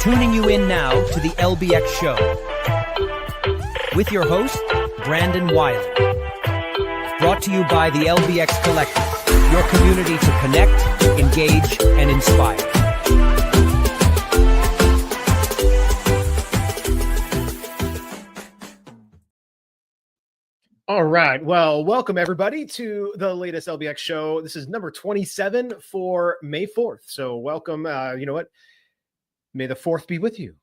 Tuning you in now to the LBX Show with your host, Brandon Wiley. Brought to you by the LBX Collective, your community to connect, engage, and inspire. All right. Well, welcome everybody to the latest LBX show. This is number 27 for May 4th. So welcome. You know what? May the 4th be with you.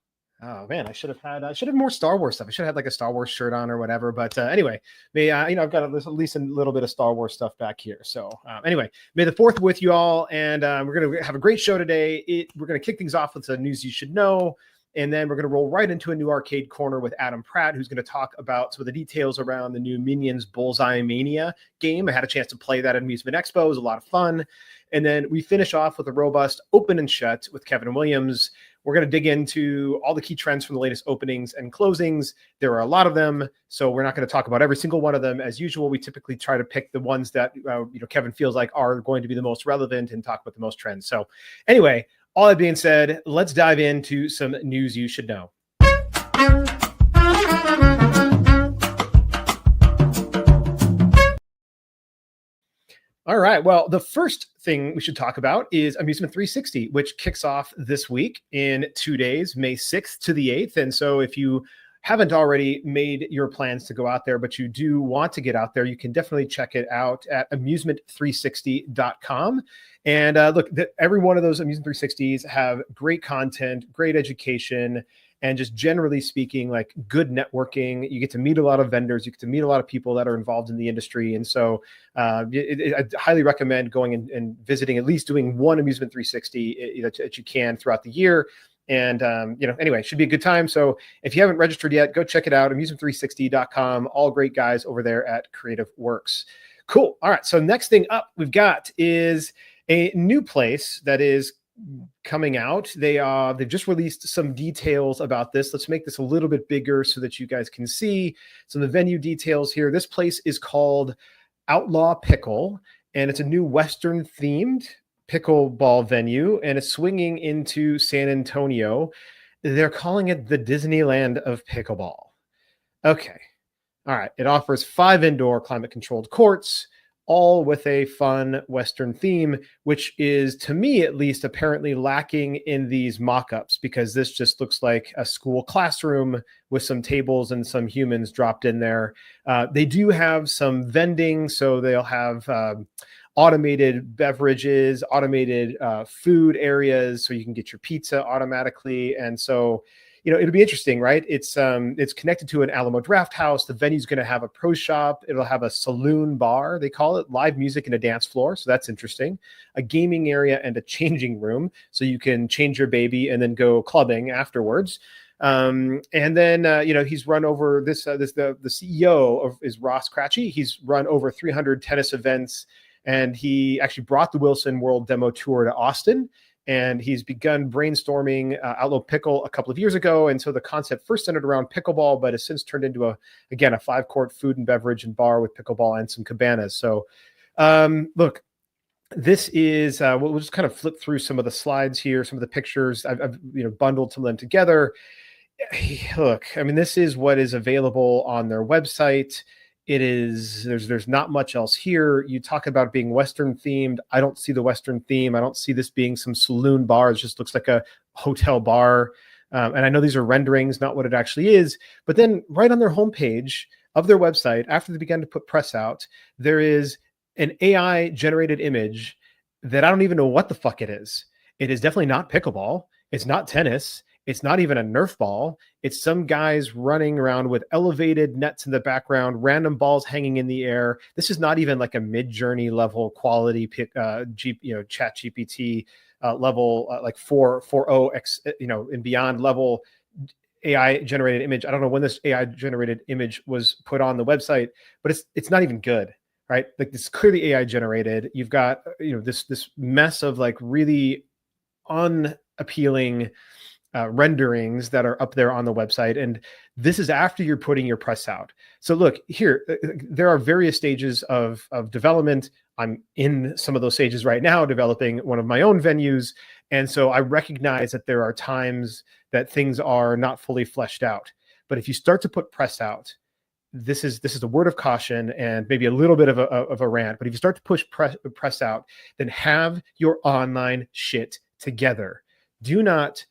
Oh man, I should have more Star Wars stuff. I should have had like a Star Wars shirt on or whatever. But anyway, I've got at least a little bit of Star Wars stuff back here. So anyway, May the 4th with you all. And we're going to have a great show today. We're going to kick things off with some news you should know. And then we're going to roll right into a new arcade corner with Adam Pratt, who's going to talk about some of the details around the new Minions Bullseye Mania game. I had a chance to play that at Amusement Expo. It was a lot of fun. And then we finish off with a robust open and shut with Kevin Williams. We're going to dig into all the key trends from the latest openings and closings. There are a lot of them, so we're not going to talk about every single one of them. As usual, we typically try to pick the ones that Kevin feels like are going to be the most relevant and talk about the most trends. So anyway, all that being said, let's dive into some news you should know. All right. Well, the first thing we should talk about is Amusement 360, which kicks off this week in 2 days, May 6th to the 8th. And so if you haven't already made your plans to go out there, but you do want to get out there, you can definitely check it out at amusement360.com. And look, every one of those Amusement 360s have great content, great education, and just generally speaking, like good networking. You get to meet a lot of vendors. You get to meet a lot of people that are involved in the industry. And so I highly recommend going and visiting, at least doing one Amusement 360 that you can throughout the year. And, anyway, it should be a good time. So if you haven't registered yet, go check it out, amusement360.com. All great guys over there at Creative Works. Cool. All right. So next thing up we've got is a new place that is coming out. They've just released some details about this. Let's make this a little bit bigger so that you guys can see some of the venue details here. This place is called Outlaw Pickle, and it's a new Western themed pickleball venue, and it's swinging into San Antonio. They're calling it the Disneyland of Pickleball. Okay. All right. It offers 5 indoor climate controlled courts, all with a fun Western theme, which is, to me at least, apparently lacking in these mock-ups, because this just looks like a school classroom with some tables and some humans dropped in there. They do have some vending, so they'll have automated beverages, automated food areas, so you can get your pizza automatically. And so, it'll be interesting, right? It's connected to an Alamo Draft House. The venue's going to have a pro shop. It'll have a saloon bar, they call it, live music and a dance floor. So that's interesting. A gaming area and a changing room, so you can change your baby and then go clubbing afterwards. And then, he's run over the CEO is Ross Cratchy. He's run over 300 tennis events, and he actually brought the Wilson World Demo Tour to Austin. And he's begun brainstorming Outlaw Pickle a couple of years ago. And so the concept first centered around pickleball, but has since turned into a 5-court food and beverage and bar with pickleball and some cabanas. So look, this is, we'll just kind of flip through some of the slides here, some of the pictures. I've bundled some of them together. Look, I mean, this is what is available on their website. It is, there's not much else here. You talk about being Western themed. I don't see the Western theme. I don't see this being some saloon bar. It just looks like a hotel bar. And I know these are renderings, not what it actually is. But then right on their homepage of their website, after they began to put press out, there is an AI generated image that I don't even know what the fuck it is. It is definitely not pickleball. It's not tennis. It's not even a Nerf ball. It's some guys running around with elevated nets in the background, random balls hanging in the air. This is not even like a Mid-Journey level quality Chat GPT level, like 4.0x, and beyond level AI generated image. I don't know when this AI generated image was put on the website, but it's not even good, right? Like, it's clearly AI generated. You've got this mess of like really unappealing renderings that are up there on the website. And this is after you're putting your press out. So look here, there are various stages of development. I'm in some of those stages right now, developing one of my own venues. And so I recognize that there are times that things are not fully fleshed out. But if you start to put press out, this is a word of caution and maybe a little bit of a rant. But if you start to push press out, then have your online shit together. Do not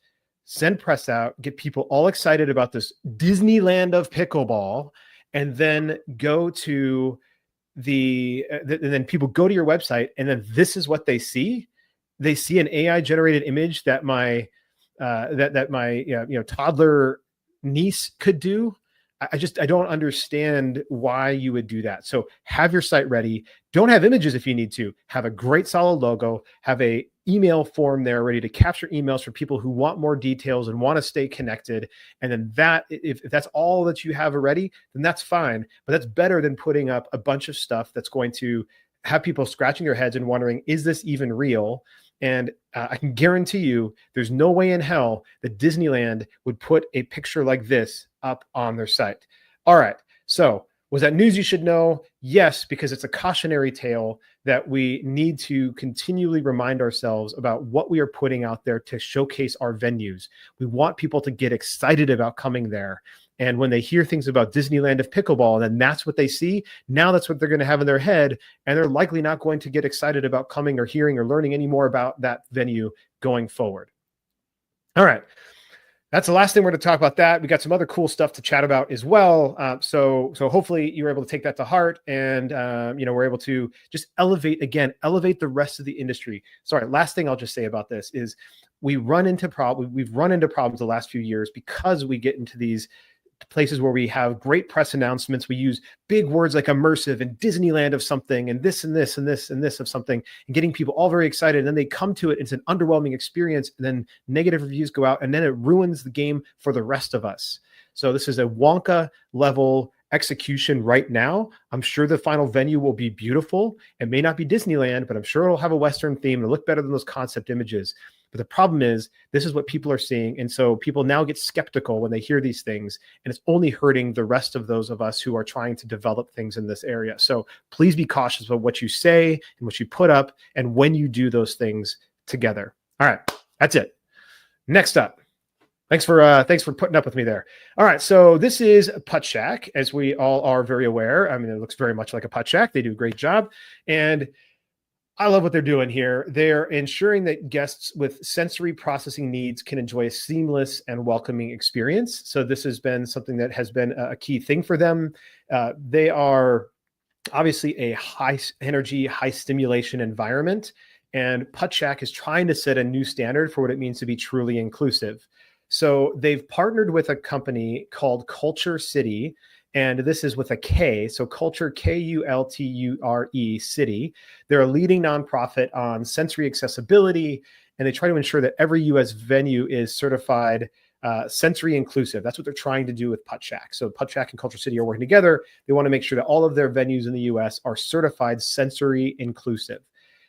send press out, get people all excited about this Disneyland of Pickleball, and then go to and then people go to your website, and then this is what they see. They see an AI generated image that my toddler niece could do. I don't understand why you would do that. So have your site ready. Don't have images if you need to. Have a great solid logo. Have a email form there ready to capture emails for people who want more details and want to stay connected. And then if that's all that you have already, then that's fine. But that's better than putting up a bunch of stuff that's going to have people scratching their heads and wondering, is this even real? And I can guarantee you there's no way in hell that Disneyland would put a picture like this up on their site. All right. So was that news you should know? Yes, because it's a cautionary tale that we need to continually remind ourselves about what we are putting out there to showcase our venues. We want people to get excited about coming there. And when they hear things about Disneyland of Pickleball, then that's what they see. Now that's what they're going to have in their head. And they're likely not going to get excited about coming or hearing or learning any more about that venue going forward. All right. That's the last thing we're going to talk about that. We got some other cool stuff to chat about as well. So hopefully you're able to take that to heart and, we're able to just elevate the rest of the industry. Sorry. Last thing I'll just say about this is we've run into problems the last few years because we get into these places where we have great press announcements. We use big words like immersive and Disneyland of something and this and this and this and this of something and getting people all very excited. And then they come to it. It's an underwhelming experience. And then negative reviews go out and then it ruins the game for the rest of us. So this is a Wonka level execution right now. I'm sure the final venue will be beautiful. It may not be Disneyland, but I'm sure it'll have a Western theme and look better than those concept images. But the problem is, this is what people are seeing. And so people now get skeptical when they hear these things, and it's only hurting the rest of those of us who are trying to develop things in this area. So please be cautious about what you say and what you put up and when you do those things together. All right, that's it. Next up. Thanks for putting up with me there. All right, so this is Puttshack, as we all are very aware. I mean, it looks very much like a Puttshack. They do a great job. And I love what they're doing here. They're ensuring that guests with sensory processing needs can enjoy a seamless and welcoming experience. So this has been something that has been a key thing for them. They are obviously a high energy, high stimulation environment. And Puttshack is trying to set a new standard for what it means to be truly inclusive. So they've partnered with a company called KultureCity, and this is with a K, so Culture, Kulture City. They're a leading nonprofit on sensory accessibility, and they try to ensure that every U.S. venue is certified sensory inclusive. That's what they're trying to do with Puttshack. So Puttshack and KultureCity are working together. They want to make sure that all of their venues in the U.S. are certified sensory inclusive.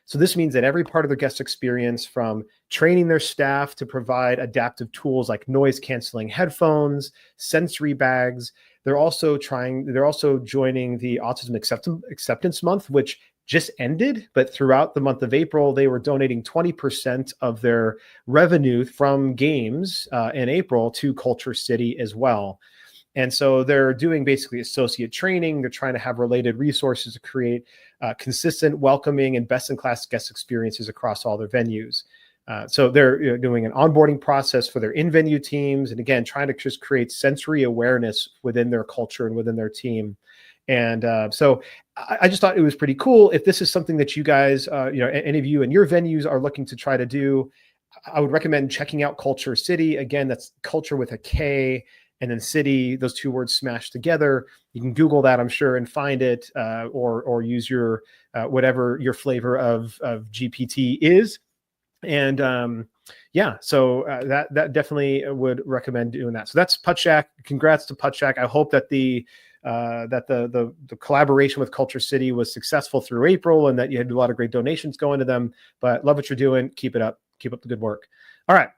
So this means that every part of their guest experience, from training their staff to provide adaptive tools like noise canceling headphones, sensory bags. They're also joining the Autism Acceptance Month, which just ended, but throughout the month of April, they were donating 20% of their revenue from games in April to KultureCity as well. And so they're doing basically associate training. They're trying to have related resources to create consistent, welcoming, and best-in-class guest experiences across all their venues. So they're doing an onboarding process for their in-venue teams. And again, trying to just create sensory awareness within their culture and within their team. And so I just thought it was pretty cool. If this is something that you guys, any of you in your venues are looking to try to do, I would recommend checking out KultureCity. Again, that's culture with a K and then city, those two words smashed together. You can Google that, I'm sure, and find it, or use your whatever your flavor of GPT is. And so that definitely would recommend doing that. So that's Puttshack. Congrats to Puttshack. I hope that the collaboration with KultureCity was successful through April, and that you had a lot of great donations going to them. But love what you're doing. Keep it up. Keep up the good work. All right.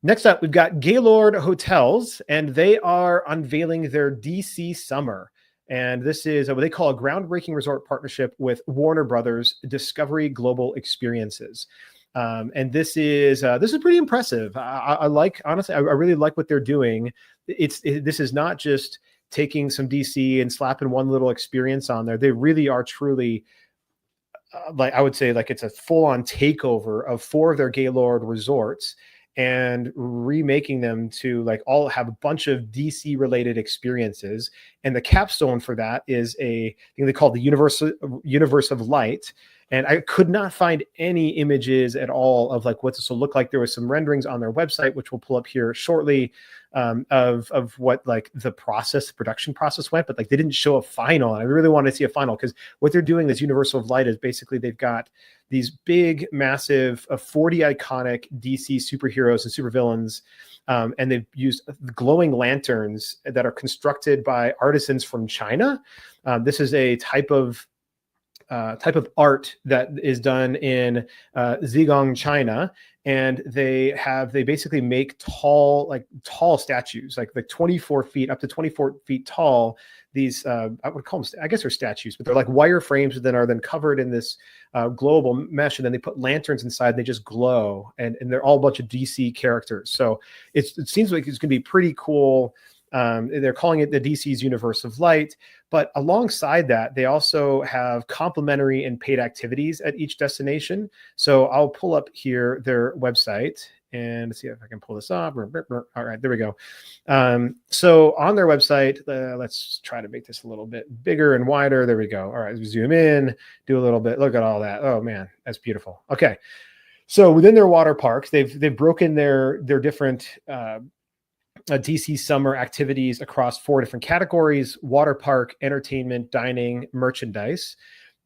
Next up, we've got Gaylord Hotels, and they are unveiling their DC Summer. And this is what they call a groundbreaking resort partnership with Warner Brothers Discovery Global Experiences. And this is pretty impressive. I like, honestly, I really like what they're doing. This is not just taking some DC and slapping one little experience on there. They really are truly, like I would say, like it's a full-on takeover of 4 of their Gaylord resorts and remaking them to like all have a bunch of DC related experiences. And the capstone for that is a thing they call the universe of light. And I could not find any images at all of like what this will look like. There was some renderings on their website, which we'll pull up here shortly, of what like the production process went, but like they didn't show a final. And I really wanted to see a final because what they're doing, this Universal of Light, is basically they've got these big, massive, 40 iconic DC superheroes and supervillains. And they've used glowing lanterns that are constructed by artisans from China. This is a type of art that is done in Zhejiang, China, and they basically make tall statues, like 24 feet, up to 24 feet tall. These I would call them, I guess they're statues, but they're like wire frames that are then covered in this global mesh, and then they put lanterns inside and they just glow, and they're all a bunch of DC characters. So it seems like it's going to be pretty cool. They're calling it the DC's Universe of Light, but alongside that, they also have complimentary and paid activities at each destination. So I'll pull up here their website and see if I can pull this up. All right, there we go. So on their website, let's try to make this a little bit bigger and wider. There we go. All right, zoom in, do a little bit. Look at all that. Oh man, that's beautiful. Okay, so within their water parks, they've broken their different DC summer activities across 4 different categories: water park, entertainment, dining, merchandise.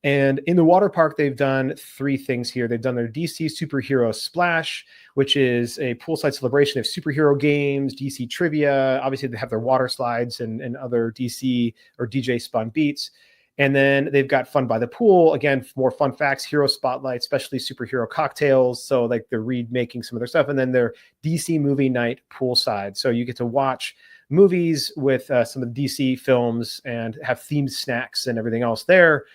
And in the water park, they've done 3 things here. They've done their DC Superhero Splash, which is a poolside celebration of superhero games, DC trivia. Obviously, they have their water slides and other DC or DJ spun beats. And then they've got Fun by the Pool. Again, more fun facts, hero spotlight, especially superhero cocktails. So like they're remaking some of their stuff. And then their DC movie night poolside. So you get to watch movies with some of the DC films and have themed snacks and everything else there.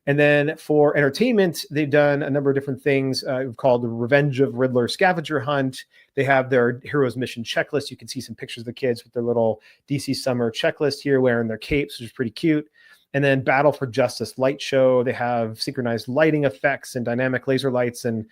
And then for entertainment, they've done a number of different things called the Revenge of Riddler Scavenger Hunt. They have their Heroes Mission checklist. You can see some pictures of the kids with their little DC summer checklist here, wearing their capes, which is pretty cute. And then Battle for Justice light show. They have synchronized lighting effects and dynamic laser lights and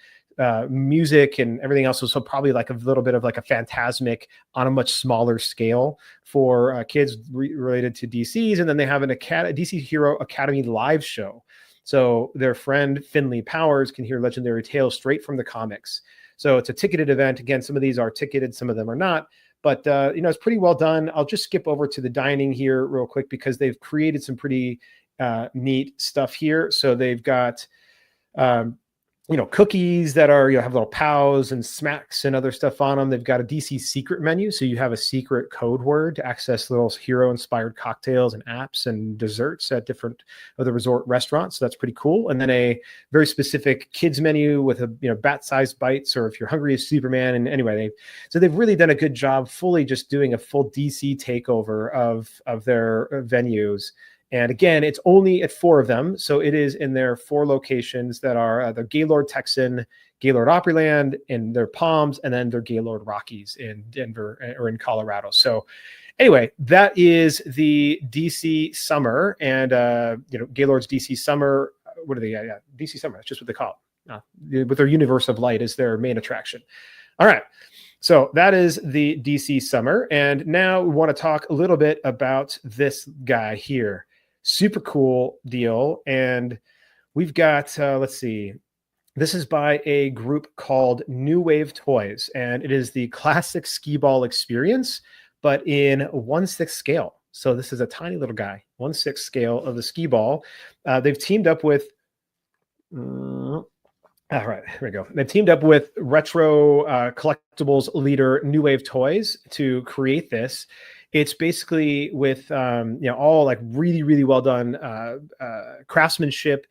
music and everything else. So probably like a little bit of like a Phantasmic on a much smaller scale for kids related to DCs. And then they have a DC Hero Academy live show. So their friend Finley Powers can hear legendary tales straight from the comics. So it's a ticketed event. Again, some of these are ticketed, some of them are not. But, it's pretty well done. I'll just skip over to the dining here real quick because they've created some pretty neat stuff here. So they've got, cookies that are, have little pows and smacks and other stuff on them. They've got a DC secret menu. So you have a secret code word to access little hero inspired cocktails and apps and desserts at different of the resort restaurants. So that's pretty cool. And then a very specific kids menu with a, bat-sized bites, or if you're hungry as Superman. And anyway, they've really done a good job fully just doing a full DC takeover of their venues. And again, it's only at 4 of them. So it is in their 4 locations that are the Gaylord Texan, Gaylord Opryland in their Palms, and then their Gaylord Rockies in Denver or in Colorado. So anyway, that is the DC Summer. And, Gaylord's DC Summer, what are they? Yeah, DC Summer. That's just what they call it. With their Universe of Light is their main attraction. All right. So that is the DC Summer. And now we want to talk a little bit about this guy here. Super cool deal. And we've got, let's see, this is by a group called NewWaveToys, and it is the classic Skee-Ball experience, but in 1/6 scale. So this is a tiny little guy, 1/6 scale of the Skee-Ball. They've teamed up with, all right, here we go. They've teamed up with retro collectibles leader NewWaveToys to create this. It's basically with all like really, really well done craftsmanship,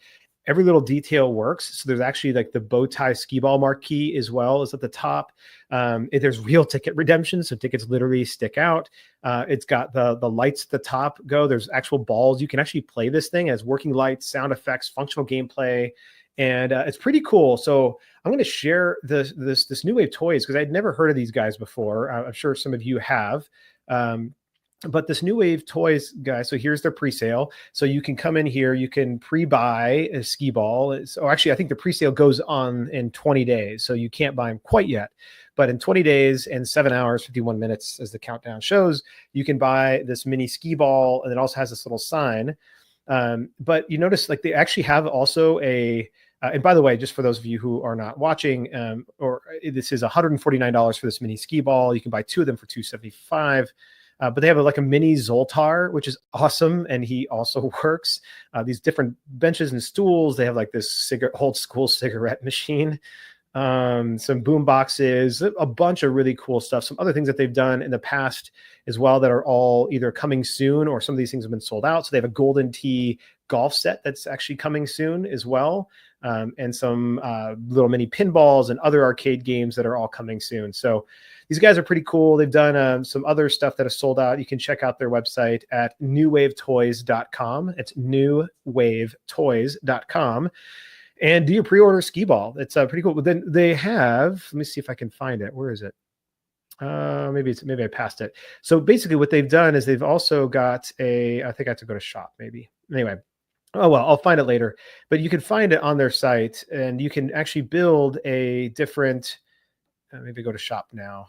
every little detail works. So there's actually like the bow tie Skee-Ball marquee as well as at the top. There's real ticket redemption, so tickets literally stick out. It's got the lights at the top go. There's actual balls. You can actually play this thing as working lights, sound effects, functional gameplay, and it's pretty cool. So I'm going to share this NewWaveToys because I'd never heard of these guys before. I'm sure some of you have. But this NewWaveToys guys, so here's their pre-sale. So you can come in here, you can pre-buy a Skee-Ball. So actually, I think the pre-sale goes on in 20 days. So you can't buy them quite yet. But in 20 days and 7 hours, 51 minutes, as the countdown shows, you can buy this mini Skee-Ball, and it also has this little sign. But you notice like they actually have also a, and by the way, just for those of you who are not watching, this is $149 for this mini Skee-Ball. You can buy 2 of them for $275. But they have like a mini Zoltar, which is awesome. And he also works these different benches and stools. They have like this old school cigarette machine, some boom boxes, a bunch of really cool stuff. Some other things that they've done in the past as well that are all either coming soon or some of these things have been sold out. So they have a Golden Tee golf set that's actually coming soon as well. And some little mini pinballs and other arcade games that are all coming soon. So these guys are pretty cool. They've done some other stuff that is sold out. You can check out their website at newwavetoys.com. It's newwavetoys.com. And do your pre-order Skee-Ball. It's pretty cool. But then they have, let me see if I can find it. Where is it? Maybe I passed it. So basically what they've done is they've also got I think I have to go to shop maybe. Anyway. Oh, well, I'll find it later. But you can find it on their site, and you can actually build a different, maybe go to shop now.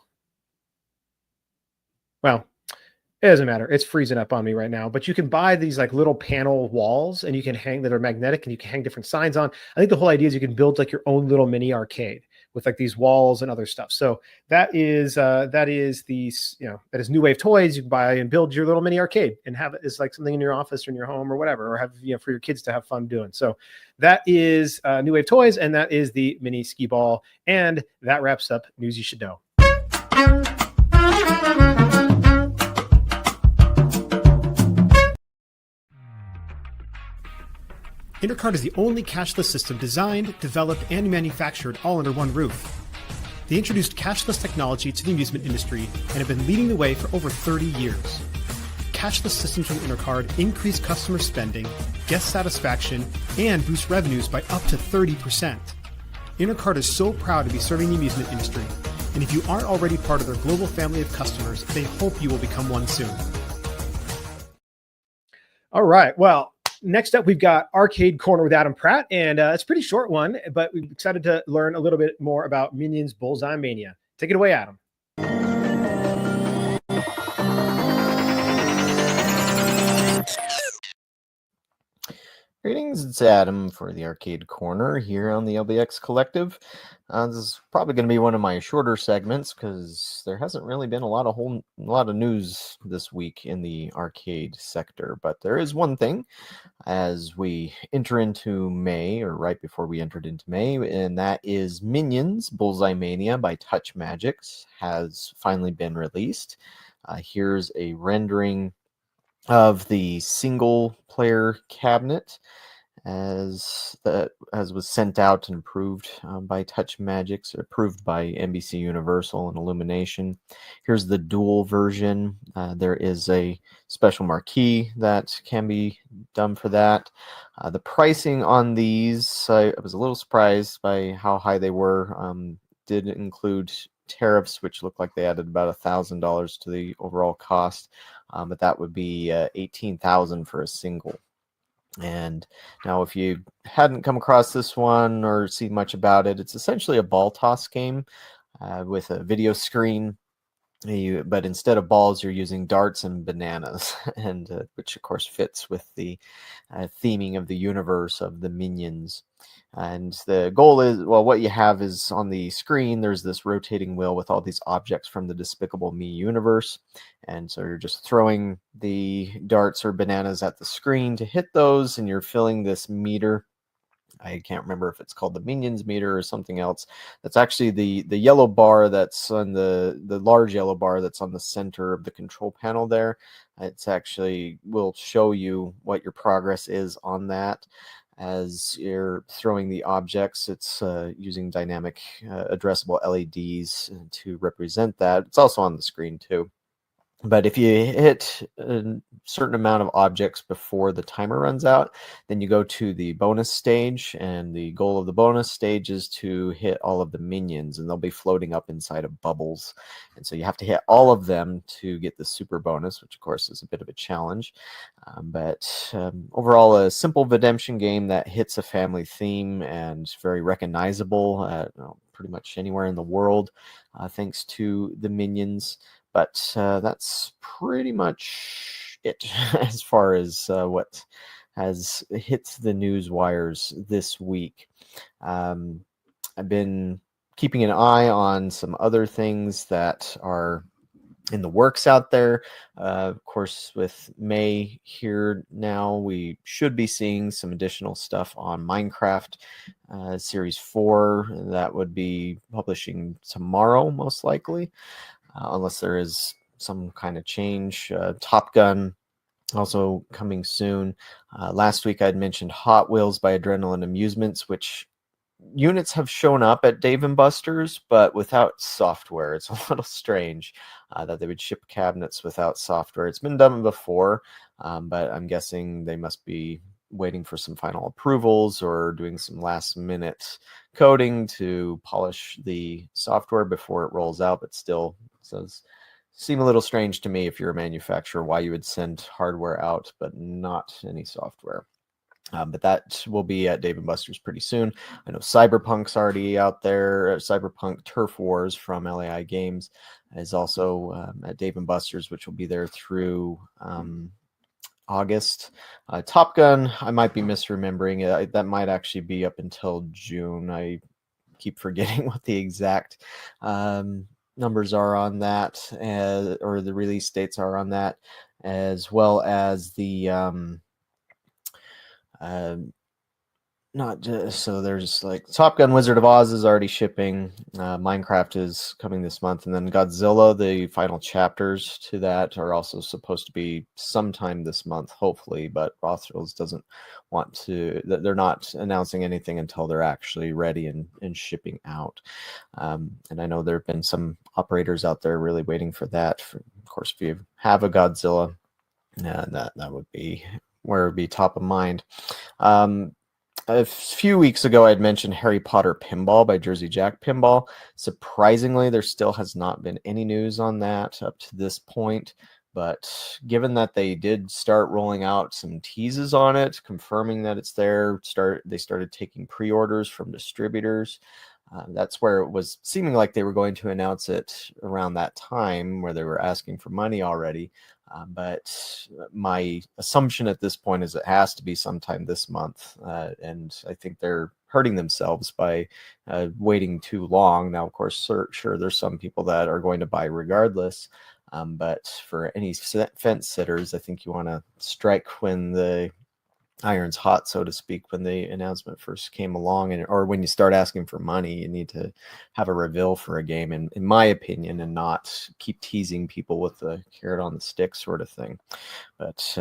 Well, it doesn't matter. It's freezing up on me right now. But you can buy these like little panel walls, and you can hang that are magnetic, and you can hang different signs on. I think the whole idea is you can build like your own little mini arcade with like these walls and other stuff. So that is NewWaveToys. You can buy and build your little mini arcade and have it as like something in your office or in your home or whatever, or have for your kids to have fun doing. So that is NewWaveToys, and that is the mini Skee-Ball, and that wraps up news you should know. Intercard is the only cashless system designed, developed, and manufactured all under one roof. They introduced cashless technology to the amusement industry and have been leading the way for over 30 years. Cashless systems from Intercard increase customer spending, guest satisfaction, and boost revenues by up to 30%. Intercard is so proud to be serving the amusement industry, and if you aren't already part of their global family of customers, they hope you will become one soon. All right, well, next up, we've got Arcade Corner with Adam Pratt, and it's a pretty short one, but we're excited to learn a little bit more about Minions Bullseye Mania. Take it away, Adam. Greetings, it's Adam for the Arcade Corner here on the LBX Collective. This is probably going to be one of my shorter segments because there hasn't really been a lot of news this week in the arcade sector. But there is one thing as we enter into May, or right before we entered into May, and that is Minions Bullseye Mania by Touch Magics has finally been released. Here's a rendering of the single player cabinet as was sent out and approved by Touch Magics, approved by NBC Universal and Illumination. Here's the dual version. There is a special marquee that can be done for that. The pricing on these, I was a little surprised by how high they were. Did include tariffs, which looked like they added about $1,000 to the overall cost, but that would be $18,000 for a single. And now, if you hadn't come across this one or seen much about it, it's essentially a ball toss game with a video screen. But instead of balls, you're using darts and bananas, and which of course fits with the theming of the universe of the Minions. And the goal is, well, what you have is on the screen, there's this rotating wheel with all these objects from the Despicable Me universe. And so you're just throwing the darts or bananas at the screen to hit those, and you're filling this meter. I can't remember if it's called the Minions meter or something else. That's actually the yellow bar that's on the large yellow bar that's on the center of the control panel there. It's actually will show you what your progress is on that. as you're throwing the objects. It's using dynamic addressable LEDs to represent that. It's also on the screen too. But if you hit a certain amount of objects before the timer runs out, then you go to the bonus stage, and the goal of the bonus stage is to hit all of the minions, and they'll be floating up inside of bubbles. And so you have to hit all of them to get the super bonus, which of course is a bit of a challenge. But overall, a simple redemption game that hits a family theme and very recognizable pretty much anywhere in the world, thanks to the minions. But that's pretty much it as far as what has hit the news wires this week. I've been keeping an eye on some other things that are in the works out there. Of course, with May here now, we should be seeing some additional stuff on Minecraft Series 4. That would be publishing tomorrow, most likely. Unless there is some kind of change. Top Gun also coming soon. Last week I'd mentioned Hot Wheels by Adrenaline Amusements, which units have shown up at Dave & Buster's, but without software. It's a little strange that they would ship cabinets without software. It's been done before, but I'm guessing they must be waiting for some final approvals or doing some last minute coding to polish the software before it rolls out. But still, does seem a little strange to me if you're a manufacturer why you would send hardware out but not any software. But that will be at Dave & Buster's pretty soon. I know Cyberpunk's already out there. Cyberpunk Turf Wars from LAI Games is also at Dave & Buster's, which will be there through August. Top Gun, I might be misremembering. That might actually be up until June. I keep forgetting what the exact numbers are on that, or the release dates are on that, as well as the not just, so there's like Top Gun Wizard of Oz is already shipping. Minecraft is coming this month, and then Godzilla, the final chapters to that are also supposed to be sometime this month, hopefully. But Rothschilds doesn't want to. They're not announcing anything until they're actually ready and shipping out. And I know there have been some operators out there really waiting for that. Of course, if you have a Godzilla, that would be where it would be top of mind. A few weeks ago, I had mentioned Harry Potter Pinball by Jersey Jack Pinball. Surprisingly, there still has not been any news on that up to this point. But given that they did start rolling out some teases on it, confirming that it's there, they started taking pre-orders from distributors. That's where it was seeming like they were going to announce it around that time, where they were asking for money already. But my assumption at this point is it has to be sometime this month. And I think they're hurting themselves by waiting too long. Now, of course, sure, there's some people that are going to buy regardless. But for any fence sitters, I think you want to strike when the iron's hot, so to speak. When the announcement first came along, or when you start asking for money, you need to have a reveal for a game, in my opinion, and not keep teasing people with the carrot on the stick sort of thing. But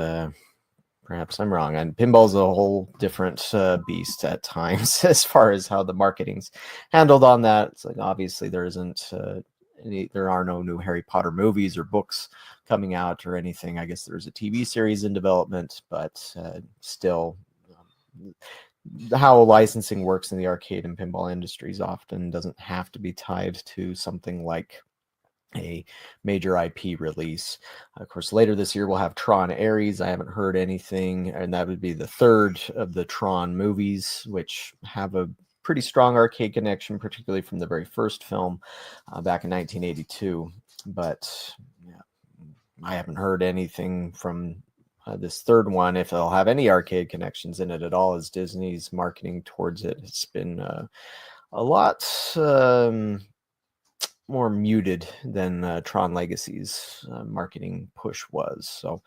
perhaps I'm wrong. And pinball's a whole different beast at times as far as how the marketing's handled on that. It's like, obviously there isn't there are no new Harry Potter movies or books coming out or anything. I guess there's a TV series in development, but still, how licensing works in the arcade and pinball industries often doesn't have to be tied to something like a major IP release. Of course, later this year we'll have Tron Ares. I haven't heard anything, and that would be the third of the Tron movies, which have a pretty strong arcade connection, particularly from the very first film back in 1982. But yeah, I haven't heard anything from this third one, if it'll have any arcade connections in it at all, as Disney's marketing towards it has been a lot more muted than Tron Legacy's marketing push was. So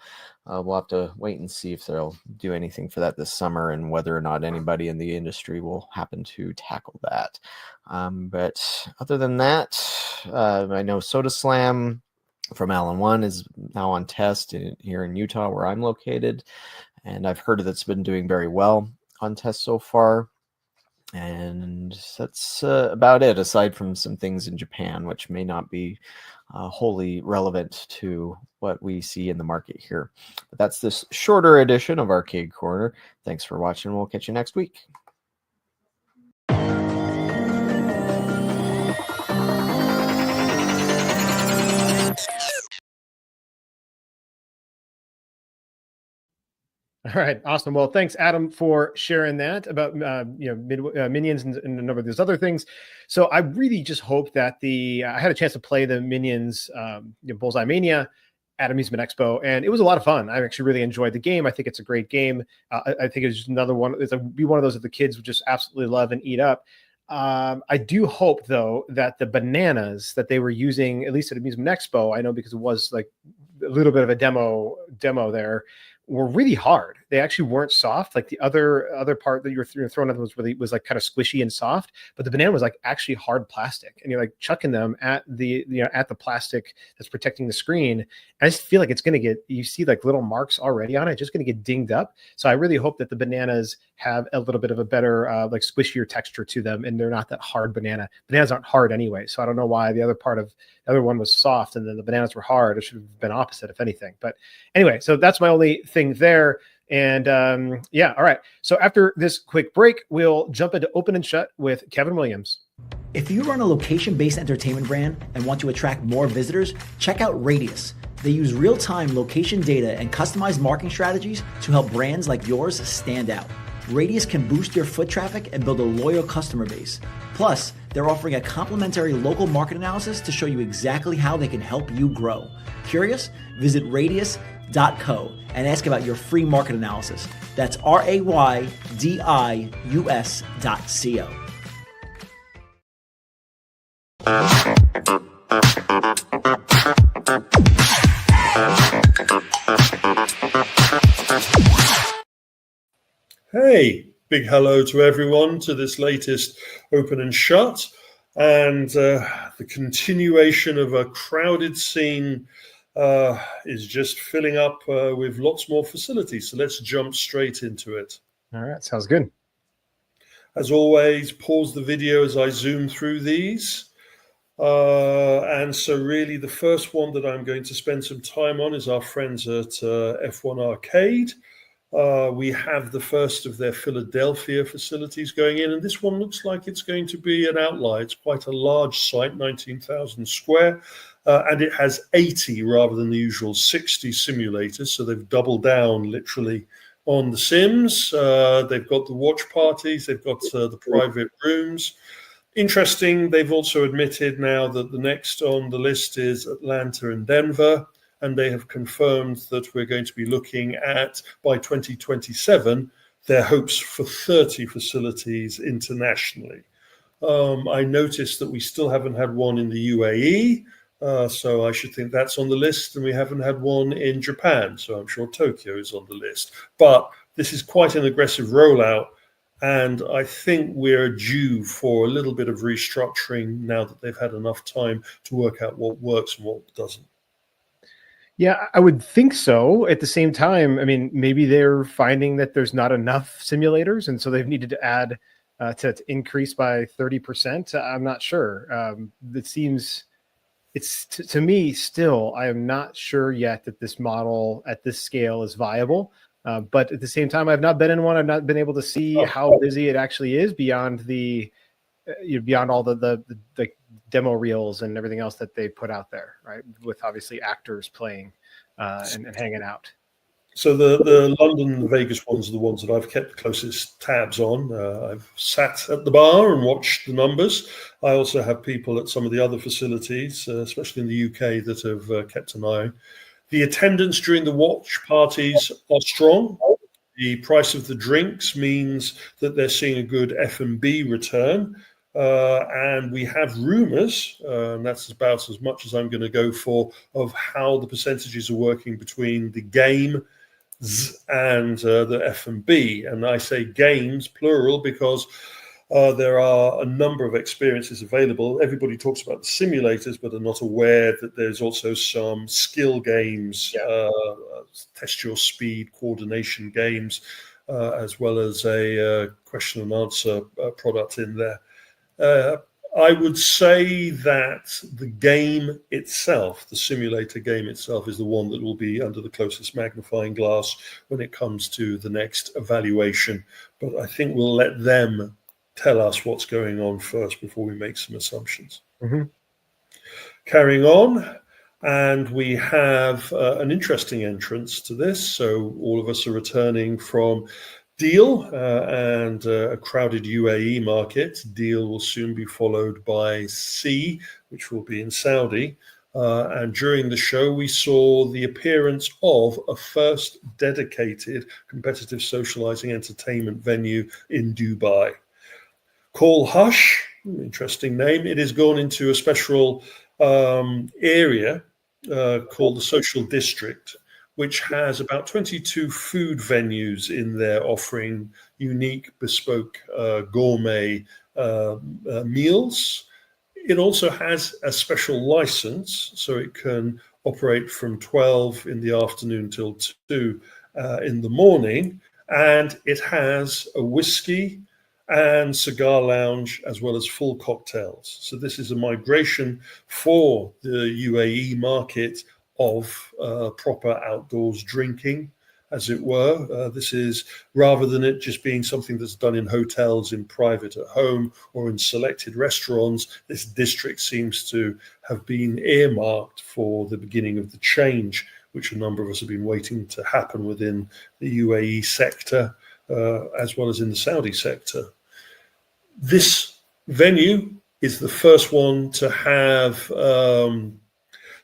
we'll have to wait and see if they'll do anything for that this summer, and whether or not anybody in the industry will happen to tackle that. But other than that, I know Soda Slam from Allen One is now on test here in Utah, where I'm located, and I've heard that's been doing very well. contest so far. And that's about it, aside from some things in Japan, which may not be wholly relevant to what we see in the market here. But that's this shorter edition of Arcade Corner. Thanks for watching. We'll catch you next week. All right, awesome. Well, thanks, Adam, for sharing that about Minions and a number of those other things. So I really just hope that I had a chance to play the Minions Bullseye Mania at Amusement Expo, and it was a lot of fun. I actually really enjoyed the game. I think it's a great game. I think it's just another one. Be one of those that the kids would just absolutely love and eat up. I do hope, though, that the bananas that they were using, at least at Amusement Expo, I know because it was like a little bit of a demo there, were really hard. They actually weren't soft. Like the other part that you were throwing at them was like kind of squishy and soft, but the banana was like actually hard plastic, and you're like chucking them at the plastic that's protecting the screen. I just feel like it's going to get, you see like little marks already on it, just going to get dinged up. So I really hope that the bananas have a little bit of a better like squishier texture to them, and they're not that hard banana. Bananas aren't hard anyway, so I don't know why the other one was soft and then the bananas were hard. It should have been opposite, if anything. But anyway, so that's my only thing there. And all right. So after this quick break, we'll jump into Open and Shut with Kevin Williams. If you run a location-based entertainment brand and want to attract more visitors, check out Radius. They use real-time location data and customized marketing strategies to help brands like yours stand out. Radius can boost your foot traffic and build a loyal customer base. Plus, they're offering a complimentary local market analysis to show you exactly how they can help you grow. Curious? Visit radius.co and ask about your free market analysis. That's RAYDIUS.co. Hey, big hello to everyone to this latest Open and Shut, and the continuation of a crowded scene is just filling up with lots more facilities. So let's jump straight into it. All right, sounds good. As always, pause the video as I zoom through these. And so really the first one that I'm going to spend some time on is our friends at F1 Arcade. We have the first of their Philadelphia facilities going in, and this one looks like it's going to be an outlier. It's quite a large site, 19,000 square, and it has 80 rather than the usual 60 simulators, so they've doubled down literally on the sims. They've got the watch parties, they've got the private rooms. Interesting, they've also admitted now that the next on the list is Atlanta and Denver, and they have confirmed that we're going to be looking at, by 2027, their hopes for 30 facilities internationally. I noticed that we still haven't had one in the UAE, so I should think that's on the list, and we haven't had one in Japan, so I'm sure Tokyo is on the list. But this is quite an aggressive rollout, and I think we're due for a little bit of restructuring now that they've had enough time to work out what works and what doesn't. Yeah, I would think so. At the same time, I mean, maybe they're finding that there's not enough simulators, and so they've needed to add to increase by 30%. I'm not sure. It seems, it's to me still, I am not sure yet that this model at this scale is viable. But at the same time, I've not been in one. I've not been able to see how busy it actually is beyond beyond all the demo reels and everything else that they put out there, right? With obviously actors playing and hanging out. So the London and the Vegas ones are the ones that I've kept the closest tabs on. I've sat at the bar and watched the numbers. I also have people at some of the other facilities, especially in the UK, that have kept an eye. The attendance during the watch parties are strong. The price of the drinks means that they're seeing a good F&B return. And we have rumors, and that's about as much as I'm going to go for, of how the percentages are working between the games and the F&B. And I say games, plural, because there are a number of experiences available. Everybody talks about the simulators, but are not aware that there's also some skill games, test your speed, coordination games. as well as a question and answer product in there. I would say that the game itself, the simulator game itself, is the one that will be under the closest magnifying glass when it comes to the next evaluation. But I think we'll let them tell us what's going on first before we make some assumptions. Mm-hmm. Carrying on, and we have an interesting entrance to this. So all of us are returning from Deal and a crowded UAE market. Deal will soon be followed by Sea, which will be in Saudi. And during the show, we saw the appearance of a first dedicated competitive socializing entertainment venue in Dubai. Called Hush, interesting name. It has gone into a special area called the Social District, which has about 22 food venues in there offering unique, bespoke, gourmet meals. It also has a special license, so it can operate from 12 in the afternoon till 2 in the morning. And it has a whiskey and cigar lounge, as well as full cocktails. So this is a migration for the UAE market of proper outdoors drinking, as it were. This is, rather than it just being something that's done in hotels, in private at home, or in selected restaurants, this district seems to have been earmarked for the beginning of the change, which a number of us have been waiting to happen within the UAE sector, as well as in the Saudi sector. This venue is the first one to have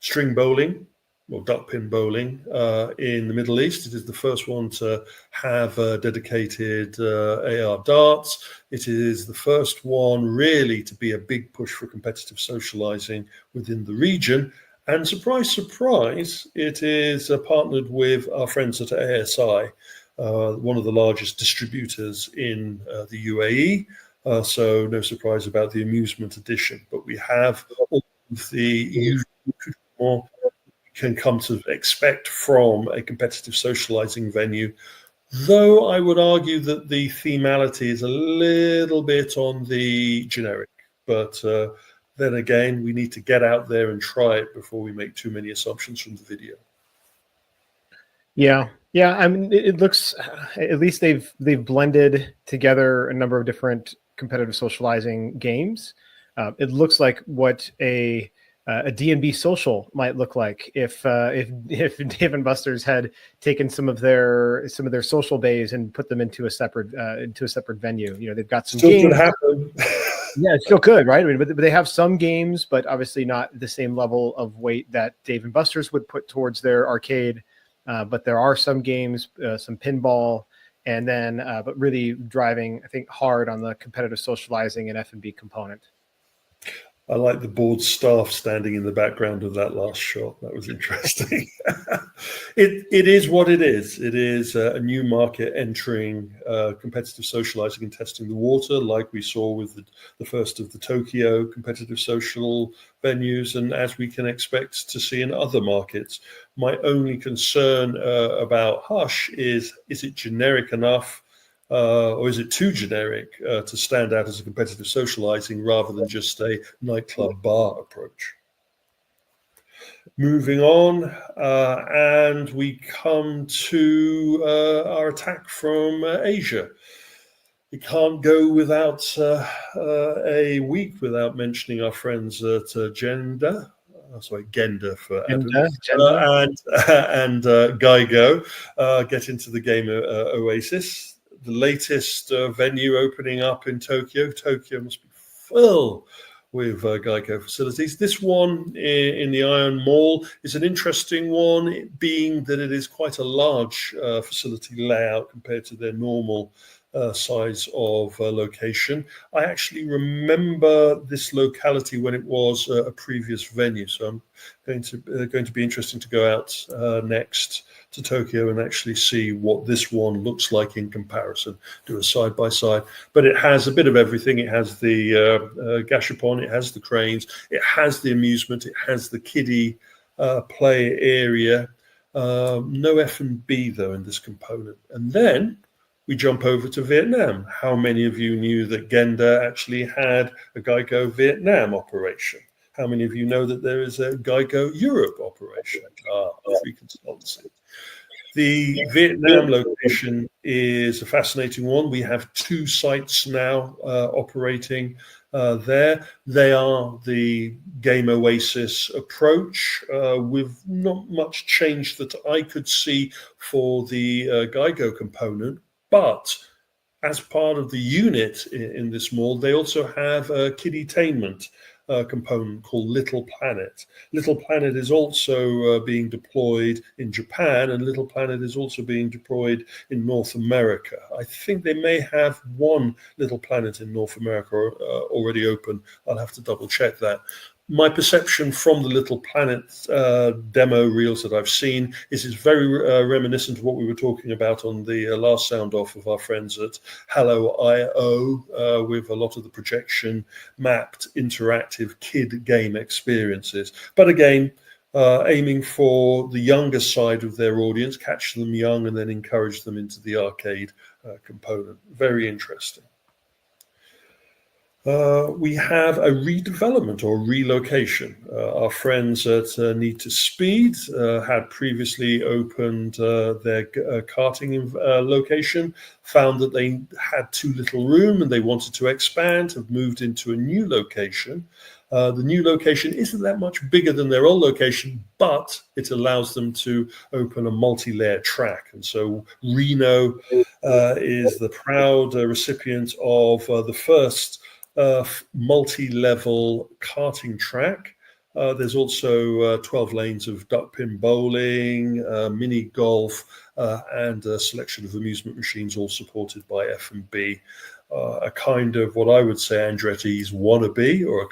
string bowling, or duckpin bowling in the Middle East. It is the first one to have dedicated AR darts. It is the first one really to be a big push for competitive socializing within the region. And surprise, surprise, it is partnered with our friends at ASI, one of the largest distributors in the UAE. So no surprise about the Amusement edition, but we have all of the usual can come to expect from a competitive socializing venue, though I would argue that the themality is a little bit on the generic. But then again, we need to get out there and try it before we make too many assumptions from the video. Yeah. I mean, it looks, at least they've blended together a number of different competitive socializing games. It looks like what a D&B social might look like if Dave & Buster's had taken some of their social bays and put them into a separate venue. You know, they've got some still games. Could happen. Yeah, it still could, right? I mean, but they have some games, but obviously not the same level of weight that Dave & Buster's would put towards their arcade. But there are some games, some pinball, and then but really driving, I think, hard on the competitive socializing and F&B component. I like the board staff standing in the background of that last shot. That was interesting. It is what it is. It is a new market entering competitive socializing and testing the water, like we saw with the first of the Tokyo competitive social venues, and as we can expect to see in other markets. My only concern about Hush is it generic enough? Or is it too generic to stand out as a competitive socializing rather than just a nightclub bar approach? Moving on, and we come to our attack from Asia. It can't go without a week without mentioning our friends at Genda. Genda for Adam. And Geigo get into the game Oasis. The latest venue opening up in Tokyo. Tokyo must be full with Geico facilities. This one in the Iron Mall is an interesting one, being that it is quite a large facility layout compared to their normal size of location. I actually remember this locality when it was a previous venue, so I'm going to be interesting to go out next to Tokyo and actually see what this one looks like in comparison, do a side by side. But it has a bit of everything. It has the gashapon, it has the cranes, it has the amusement, it has the kiddie play area. No F&B though in this component. And then We jump over to Vietnam. How many of you knew that Genda actually had a Geico Vietnam operation? How many of you know that there is a Geico Europe operation? Free consultancy. The Vietnam location is a fascinating one. We have 2 sites now operating there. They are the Game Oasis approach with not much change that I could see for the Geico component, but as part of the unit in this mall, they also have a kiddie-tainment component called Little Planet. Little Planet is also being deployed in Japan, and Little Planet is also being deployed in North America. I think they may have 1 Little Planet in North America already open. I'll have to double check that. My perception from the Little Planet demo reels that I've seen is it's very reminiscent of what we were talking about on the last sound off of our friends at Hello.io with a lot of the projection mapped interactive kid game experiences. But again, aiming for the younger side of their audience, catch them young and then encourage them into the arcade component. Very interesting. We have a redevelopment or relocation. Our friends at Need to Speed had previously opened their karting location, found that they had too little room and they wanted to expand, have moved into a new location. The new location isn't that much bigger than their old location, but it allows them to open a multi-layer track. And so Reno is the proud recipient of the first multi-level karting track. There's also 12 lanes of duckpin bowling, mini golf, and a selection of amusement machines, all supported by F&B. A kind of what I would say Andretti's wannabe, or a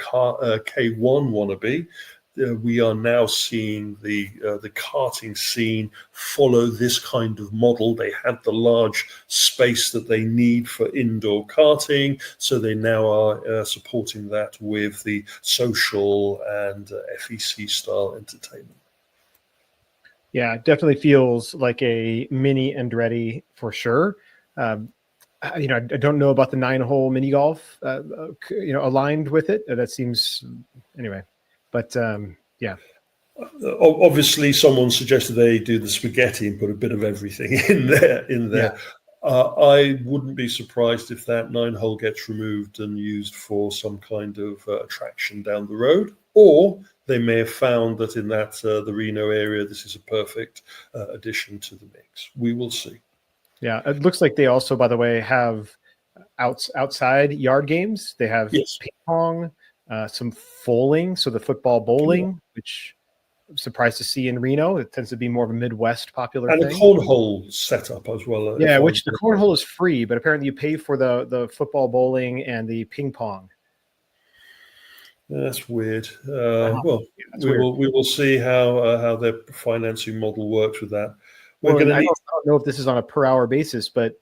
K1 wannabe. We are now seeing the karting scene follow this kind of model. They had the large space that they need for indoor karting, so they now are supporting that with the social and FEC style entertainment. Yeah, it definitely feels like a mini Andretti for sure. I don't know about the 9-hole mini golf, aligned with it. That seems anyway. But yeah. Obviously, someone suggested they do the spaghetti and put a bit of everything in there. Yeah. I wouldn't be surprised if that 9-hole gets removed and used for some kind of attraction down the road. Or they may have found that in that the Reno area, this is a perfect addition to the mix. We will see. Yeah, it looks like they also, by the way, have outside yard games. They have ping pong. Some foaling, so the football bowling, which I'm surprised to see in Reno. It tends to be more of a Midwest popular thing. And a cornhole setup as well. Yeah, which the cornhole is free, but apparently you pay for the football bowling and the ping pong. That's weird. Well, we will see how their financing model works with that. I don't know if this is on a per hour basis, but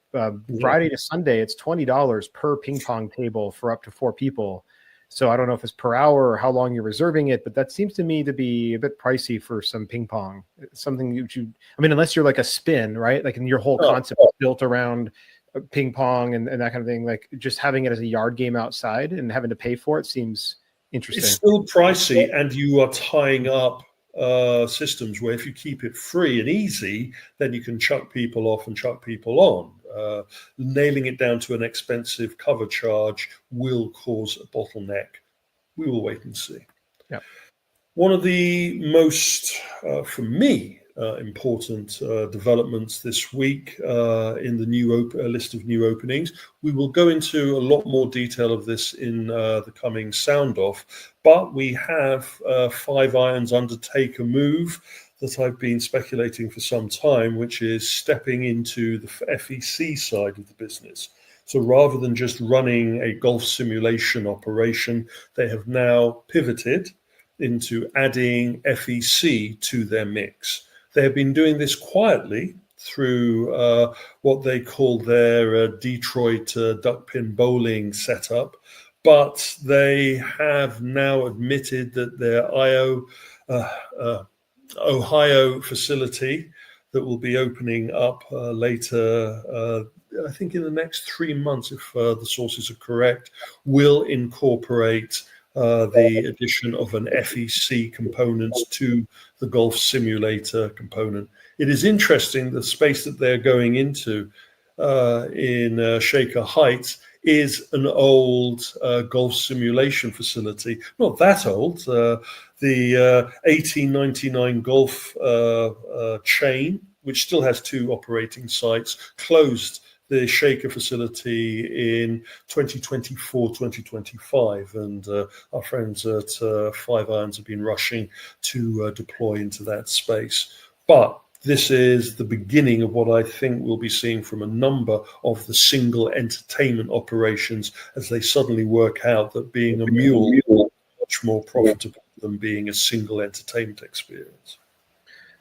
Friday to Sunday, it's $20 per ping pong table for up to 4 people. So I don't know if it's per hour or how long you're reserving it, but that seems to me to be a bit pricey for some ping pong. Something unless you're like a spin, right? Like, in your whole concept is built around ping pong and that kind of thing. Like, just having it as a yard game outside and having to pay for it seems interesting. It's still pricey, and you are tying up systems where if you keep it free and easy, then you can chuck people off and chuck people on. Nailing it down to an expensive cover charge will cause a bottleneck. We will wait and see. Yeah. One of the most, for me, important developments this week in the new list of new openings. We will go into a lot more detail of this in the coming sound off, but we have Five Irons undertake a move that I've been speculating for some time, which is stepping into the FEC side of the business. So rather than just running a golf simulation operation, they have now pivoted into adding FEC to their mix. They have been doing this quietly through what they call their Detroit duckpin bowling setup, but they have now admitted that their Ohio facility that will be opening up later, I think in the next 3 months, if the sources are correct, will incorporate the addition of an FEC component to the golf simulator component. It is interesting, the space that they're going into in Shaker Heights is an old golf simulation facility. Not that old. The 1899 golf chain, which still has 2 operating sites, closed the Shaker facility in 2024, 2025. And our friends at Five Irons have been rushing to deploy into that space. But this is the beginning of what I think we'll be seeing from a number of the single entertainment operations as they suddenly work out that being a mule is much more profitable than being a single entertainment experience.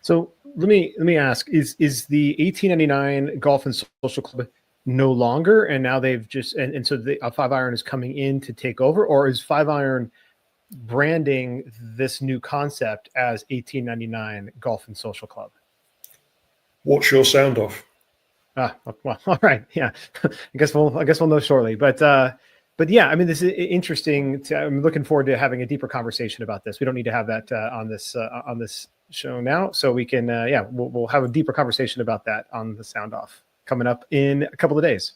So let me ask: is the 1899 Golf and Social Club no longer, and now they've just and so the Five Iron is coming in to take over, or is Five Iron branding this new concept as 1899 Golf and Social Club? What's your sound off? Well, all right, yeah. I guess we'll know shortly. But yeah, I mean, this is interesting. I'm looking forward to having a deeper conversation about this. We don't need to have that on this show now, so we can we'll have a deeper conversation about that on the sound off coming up in a couple of days.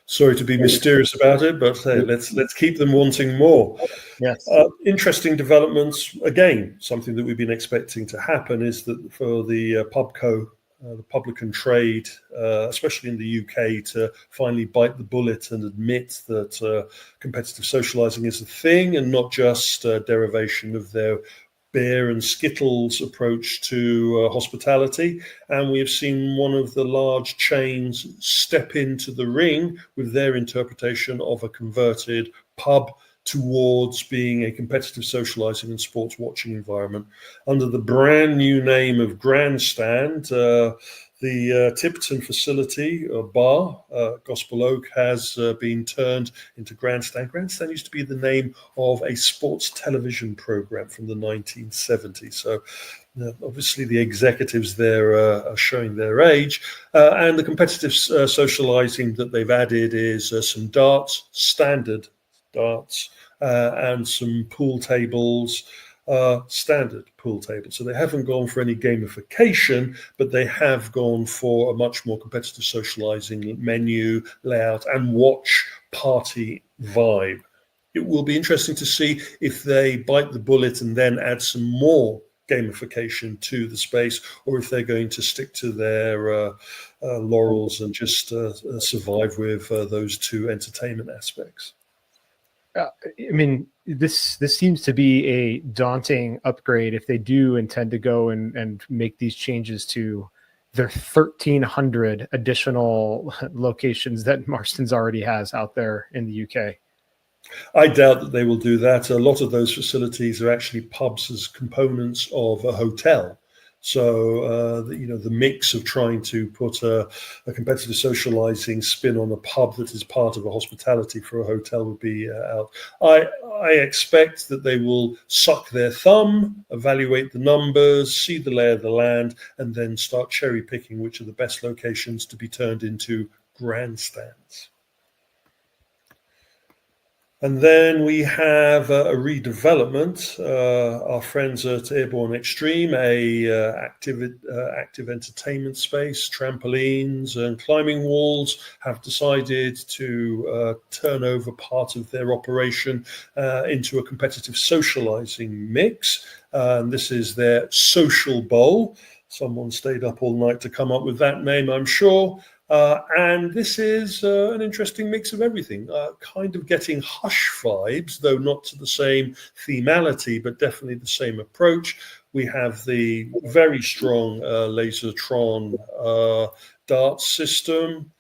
Sorry to be mysterious about it, but hey, let's keep them wanting more. Yes. Interesting developments. Again, something that we've been expecting to happen is that for the pubco, the public and trade, especially in the UK, to finally bite the bullet and admit that competitive socializing is a thing and not just a derivation of their beer and Skittles approach to hospitality. And we have seen one of the large chains step into the ring with their interpretation of a converted pub towards being a competitive socializing and sports watching environment under the brand new name of Grandstand. The Tipton facility, bar, Gospel Oak, has been turned into Grandstand. Grandstand used to be the name of a sports television program from the 1970s. So obviously the executives there are showing their age. And the competitive socializing that they've added is some darts, standard darts, and some pool tables, standard pool tables. So they haven't gone for any gamification, but they have gone for a much more competitive socializing menu, layout, and watch party vibe. It will be interesting to see if they bite the bullet and then add some more gamification to the space, or if they're going to stick to their laurels and just survive with those 2 entertainment aspects. I mean, this seems to be a daunting upgrade if they do intend to go and make these changes to their 1,300 additional locations that Marston's already has out there in the UK. I doubt that they will do that. A lot of those facilities are actually pubs as components of a hotel. So, the mix of trying to put a competitive socializing spin on a pub that is part of a hospitality for a hotel would be out. I expect that they will suck their thumb, evaluate the numbers, see the lay of the land, and then start cherry picking which are the best locations to be turned into grandstands. And then we have a redevelopment. Our friends at Airborne Extreme, active entertainment space, trampolines and climbing walls, have decided to turn over part of their operation into a competitive socializing mix. This is their Social Bowl. Someone stayed up all night to come up with that name, I'm sure. And this is an interesting mix of everything, kind of getting Hush vibes, though not to the same themality, but definitely the same approach. We have the very strong Lasertronic dart system.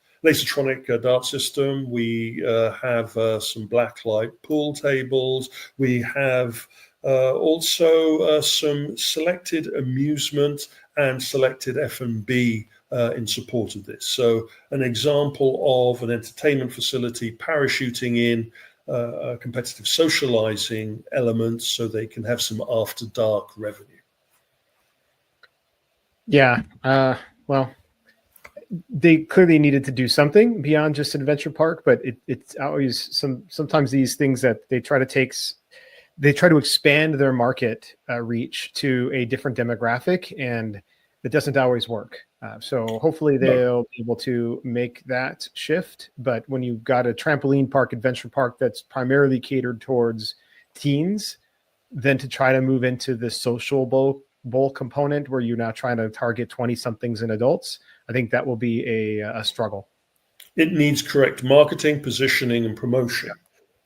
We have some blacklight pool tables. We have also some selected amusement and selected F&B in support of this. So an example of an entertainment facility parachuting in a competitive socializing element so they can have some after dark revenue. Yeah. well, they clearly needed to do something beyond just an adventure park, but it's always sometimes these things that they try to expand their market reach to a different demographic, and it doesn't always work. So hopefully they'll be able to make that shift. But when you've got a trampoline park, adventure park that's primarily catered towards teens, then to try to move into the social bowl component where you're now trying to target 20 somethings and adults, I think that will be a struggle. It needs correct marketing, positioning, and promotion.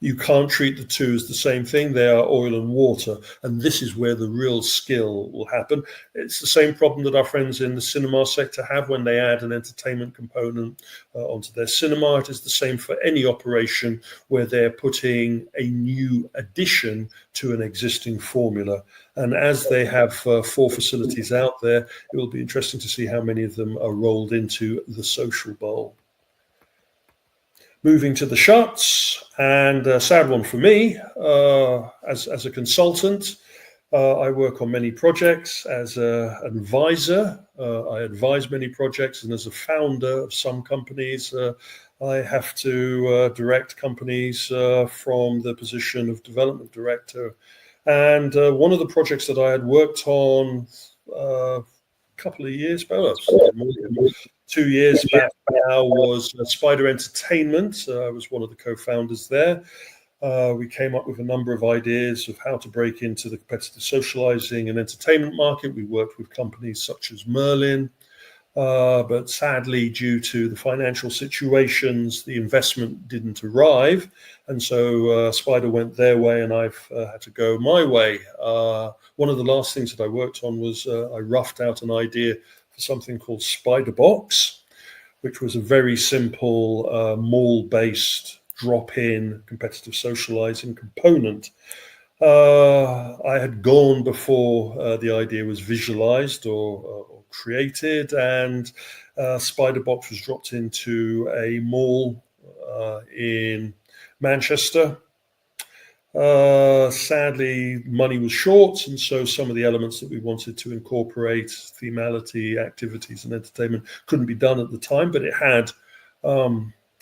You can't treat the two as the same thing. They are oil and water. And this is where the real skill will happen. It's the same problem that our friends in the cinema sector have when they add an entertainment component onto their cinema. It is the same for any operation where they're putting a new addition to an existing formula. And as they have 4 facilities out there, it will be interesting to see how many of them are rolled into the social bowl. Moving to the shots, and a sad one for me, as a consultant, I work on many projects. As an advisor, I advise many projects, and as a founder of some companies, I have to direct companies from the position of development director. And one of the projects that I had worked on a couple of years back, 2 years back now, was Spider Entertainment. I was one of the co-founders there. We came up with a number of ideas of how to break into the competitive socializing and entertainment market. We worked with companies such as Merlin, but sadly, due to the financial situations, the investment didn't arrive. And so Spider went their way and I've had to go my way. One of the last things that I worked on was I roughed out an idea for something called Spider Box, which was a very simple mall-based drop-in competitive socializing component. I had gone before the idea was visualized or created, and Spider Box was dropped into a mall in Manchester. Sadly, money was short, and so some of the elements that we wanted to incorporate, themality, activities, and entertainment, couldn't be done at the time. But it had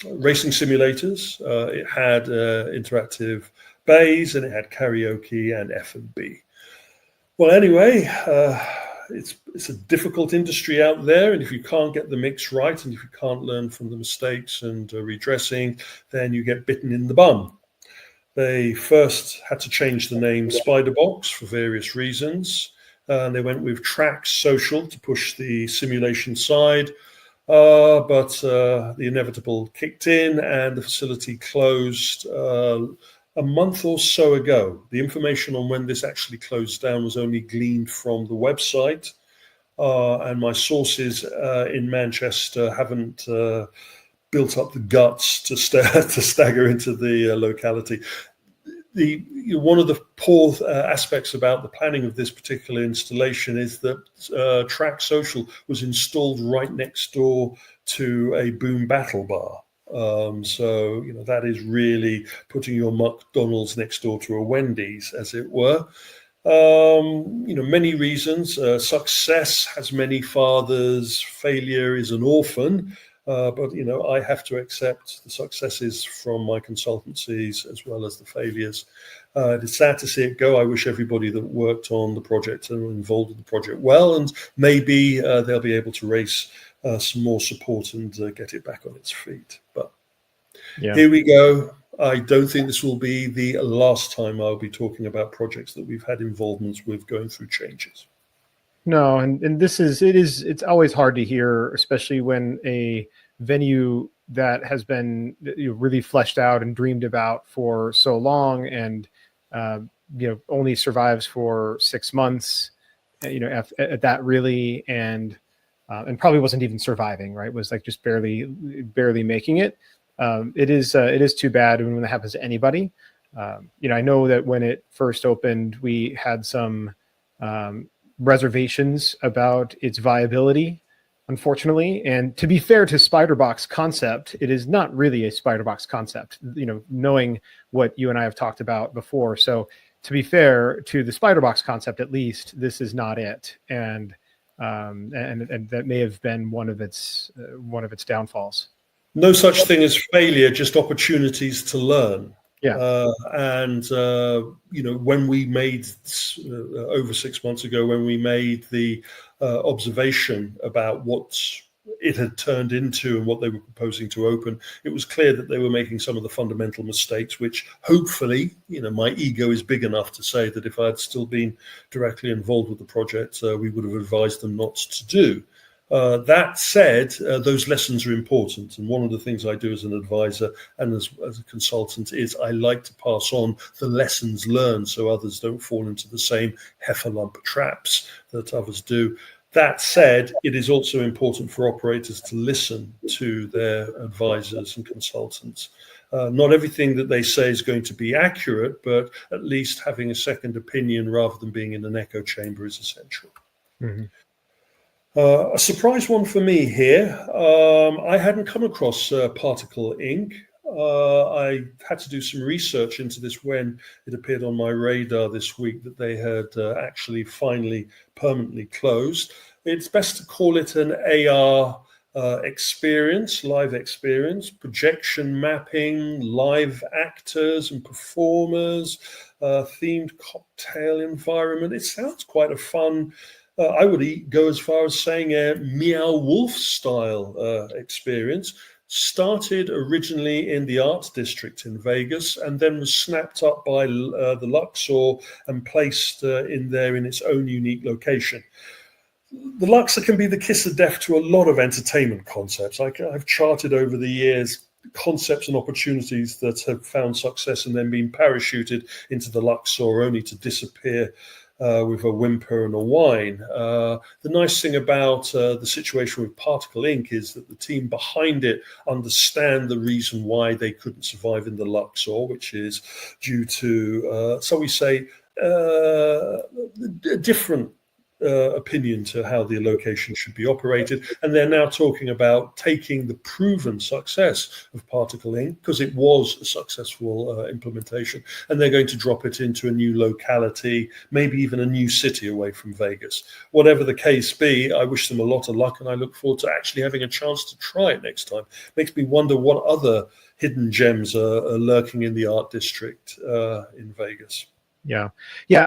racing simulators, it had interactive bays, and it had karaoke and F&B. Well, anyway, it's a difficult industry out there, and if you can't get the mix right, and if you can't learn from the mistakes and redressing, then you get bitten in the bum. They first had to change the name Spider Box for various reasons. And they went with Track Social to push the simulation side. But the inevitable kicked in and the facility closed a month or so ago. The information on when this actually closed down was only gleaned from the website. And my sources in Manchester haven't built up the guts to stagger into the locality. One of the poor aspects about the planning of this particular installation is that Track Social was installed right next door to a Boom Battle bar. So that is really putting your McDonald's next door to a Wendy's, as it were. Many reasons. Success has many fathers. Failure is an orphan. But I have to accept the successes from my consultancies as well as the failures. It's sad to see it go. I wish everybody that worked on the project and were involved in the project well, and maybe they'll be able to raise some more support and get it back on its feet. But Here we go. I don't think this will be the last time I'll be talking about projects that we've had involvements with going through changes. No, and it's always hard to hear, especially when a venue that has been really fleshed out and dreamed about for so long and only survives for 6 months, at that really, and probably wasn't even surviving, right? It was like just barely making it. It is too bad when that happens to anybody. I know that when it first opened, we had some reservations about its viability, unfortunately. And to be fair to Spiderbox concept, it is not really a Spiderbox concept, knowing what you and I have talked about before. So to be fair to the Spiderbox concept, at least, this is not it. And and that may have been one of its downfalls. No such thing as failure, just opportunities to learn. Yeah. When we made over 6 months ago, when we made the observation about what it had turned into and what they were proposing to open, it was clear that they were making some of the fundamental mistakes, which hopefully, my ego is big enough to say that if I had still been directly involved with the project, we would have advised them not to do. That said, those lessons are important. And one of the things I do as an advisor and as a consultant is I like to pass on the lessons learned so others don't fall into the same heffalump traps that others do. That said, it is also important for operators to listen to their advisors and consultants. Not everything that they say is going to be accurate, but at least having a second opinion rather than being in an echo chamber is essential. Mm-hmm. A surprise one for me here. I hadn't come across particle ink. I had to do some research into this when it appeared on my radar this week that they had actually finally permanently closed. It's best to call it an AR experience, live experience, projection mapping, live actors and performers, themed cocktail environment. It sounds quite a fun, I would go as far as saying a Meow Wolf style experience. Started originally in the Arts District in Vegas and then was snapped up by the Luxor and placed in there in its own unique location. The Luxor can be the kiss of death to a lot of entertainment concepts. I've charted over the years concepts and opportunities that have found success and then been parachuted into the Luxor only to disappear with a whimper and a whine. The nice thing about the situation with Particle Ink is that the team behind it understand the reason why they couldn't survive in the Luxor, which is due to, so we say, a different opinion to how the location should be operated. And they're now talking about taking the proven success of Particle Ink, because it was a successful implementation, and they're going to drop it into a new locality, maybe even a new city away from Vegas. Whatever the case be, I wish them a lot of luck, and I look forward to actually having a chance to try it next time. Makes me wonder what other hidden gems are lurking in the art district in Vegas. Yeah.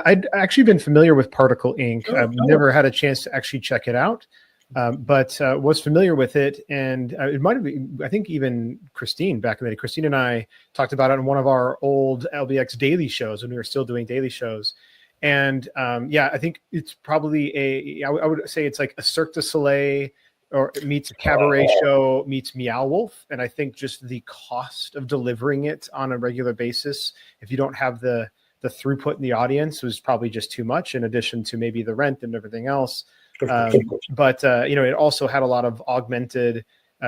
I'd actually been familiar with Particle Ink. I've never had a chance to actually check it out, but was familiar with it. And it might have been, I think even Christine back in the day, Christine and I talked about it on one of our old LBX daily shows when we were still doing daily shows. And I think it's probably I would say it's like a Cirque du Soleil or meets a cabaret show meets Meow Wolf. And I think just the cost of delivering it on a regular basis, if you don't have the throughput in the audience, was probably just too much, in addition to maybe the rent and everything else. But it also had a lot of augmented